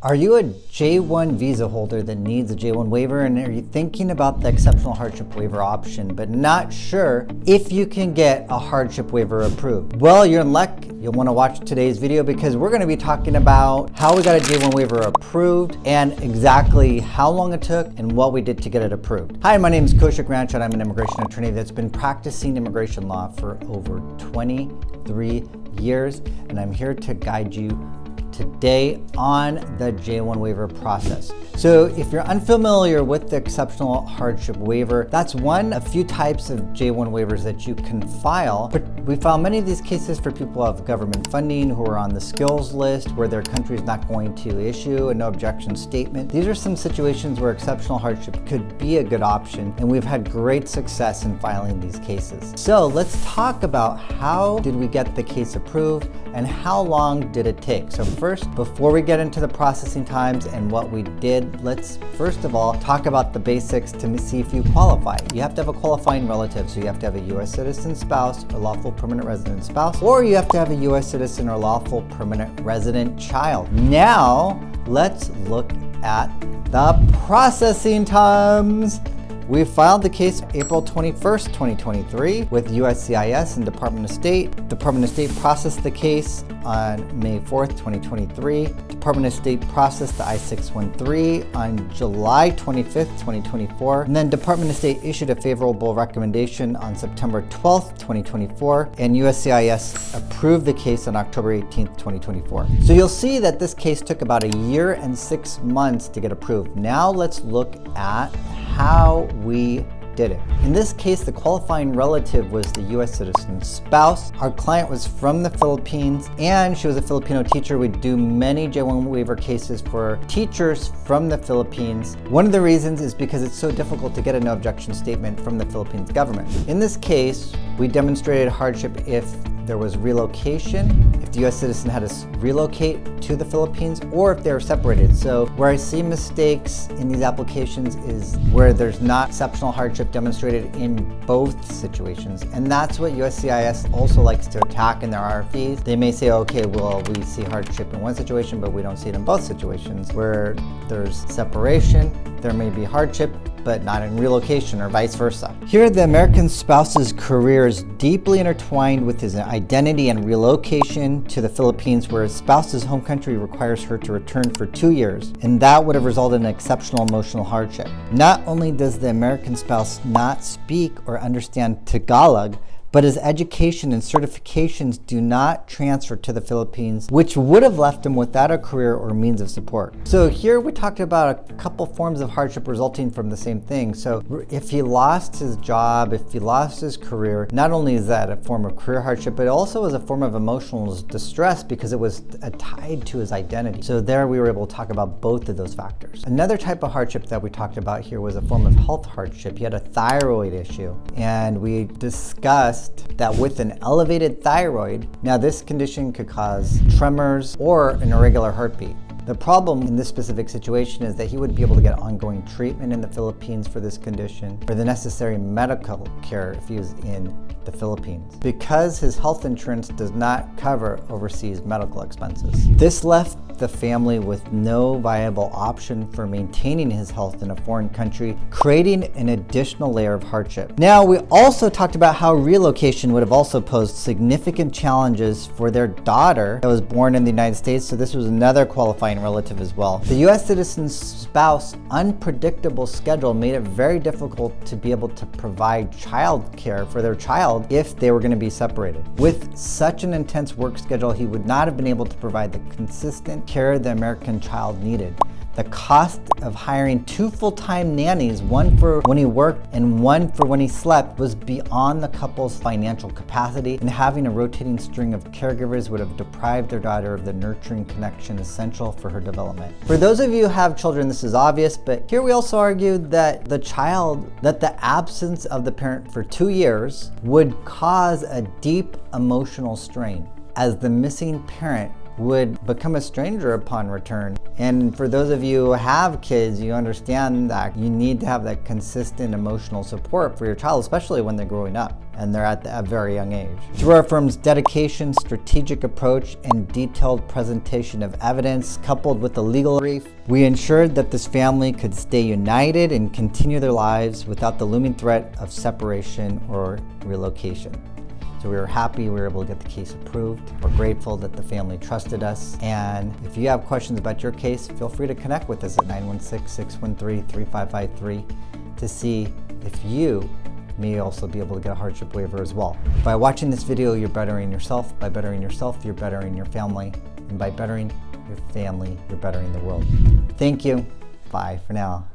Are you a J-1 visa holder that needs a J-1 waiver, and are you thinking about the exceptional hardship waiver option but not sure if you can get a hardship waiver approved? Well, you're in luck. You'll want to watch today's video because we're going to be talking about how we got a J-1 waiver approved and exactly how long it took and what we did to get it approved. Hi, my name is Ranchod. I'm an immigration attorney that's been practicing immigration law for over 23 years, and I'm here to guide you today on the J-1 waiver process. So if you're unfamiliar with the exceptional hardship waiver, that's one of few types of J-1 waivers that you can file. But we file many of these cases for people who have government funding, who are on the skills list, where their country is not going to issue a no objection statement. These are some situations where exceptional hardship could be a good option, and we've had great success in filing these cases. So let's talk about how did we get the case approved and how long did it take. So first, before we get into the processing times and what we did, let's first of all talk about the basics to see if you qualify. You have to have a qualifying relative, so you have to have a U.S. citizen spouse or lawful permanent resident spouse, or you have to have a U.S. citizen or lawful permanent resident child. Now, let's look at the processing times. We filed the case April 21st, 2023 with USCIS and Department of State. Department of State processed the case on May 4th, 2023. Department of State processed the I-613 on July 25th, 2024. And then Department of State issued a favorable recommendation on September 12th, 2024. And USCIS approved the case on October 18th, 2024. So you'll see that this case took about a year and 6 months to get approved. Now let's look at how we did it. In this case, the qualifying relative was the U.S. citizen's spouse. Our client was from the Philippines and she was a Filipino teacher. We do many J-1 waiver cases for teachers from the Philippines. One of the reasons is because it's so difficult to get a no objection statement from the Philippines government. In this case, we demonstrated hardship if there was relocation, if the U.S. citizen had to relocate to the Philippines, or if they were separated. So where I see mistakes in these applications is where there's not exceptional hardship demonstrated in both situations. And that's what USCIS also likes to attack in their RFEs. They may say, okay, well, we see hardship in one situation, but we don't see it in both situations. Where there's separation, there may be hardship, but not in relocation or vice versa. Here, the American spouse's career is deeply intertwined with his identity and relocation to the Philippines, where his spouse's home country requires her to return for 2 years, and that would have resulted in exceptional emotional hardship. Not only does the American spouse not speak or understand Tagalog, but his education and certifications do not transfer to the Philippines, which would have left him without a career or means of support. So here we talked about a couple forms of hardship resulting from the same thing. So if he lost his job, if he lost his career, not only is that a form of career hardship, but it also is a form of emotional distress because it was tied to his identity. So there we were able to talk about both of those factors. Another type of hardship that we talked about here was a form of health hardship. He had a thyroid issue, and we discussed that with an elevated thyroid, now this condition could cause tremors or an irregular heartbeat. The problem in this specific situation is that he would be able to get ongoing treatment in the Philippines for this condition, for the necessary medical care if he was in the Philippines, because his health insurance does not cover overseas medical expenses. This left the family with no viable option for maintaining his health in a foreign country, creating an additional layer of hardship. Now, we also talked about how relocation would have also posed significant challenges for their daughter that was born in the United States, so this was another qualifying relative as well. The U.S. citizen's spouse unpredictable schedule made it very difficult to be able to provide child care for their child if they were going to be separated. With such an intense work schedule, he would not have been able to provide the consistent care the American child needed. The cost of hiring 2 full-time nannies, one for when he worked and one for when he slept, was beyond the couple's financial capacity, and having a rotating string of caregivers would have deprived their daughter of the nurturing connection essential for her development. For those of you who have children, this is obvious, but here we also argued that the absence of the parent for 2 years would cause a deep emotional strain, as the missing parent would become a stranger upon return. And for those of you who have kids, you understand that you need to have that consistent emotional support for your child, especially when they're growing up and they're at a very young age. Through our firm's dedication, strategic approach, and detailed presentation of evidence, coupled with the legal brief, we ensured that this family could stay united and continue their lives without the looming threat of separation or relocation. So we were happy we were able to get the case approved. We're grateful that the family trusted us. And if you have questions about your case, feel free to connect with us at 916-613-3553 to see if you may also be able to get a hardship waiver as well. By watching this video, you're bettering yourself. By bettering yourself, you're bettering your family. And by bettering your family, you're bettering the world. Thank you. Bye for now.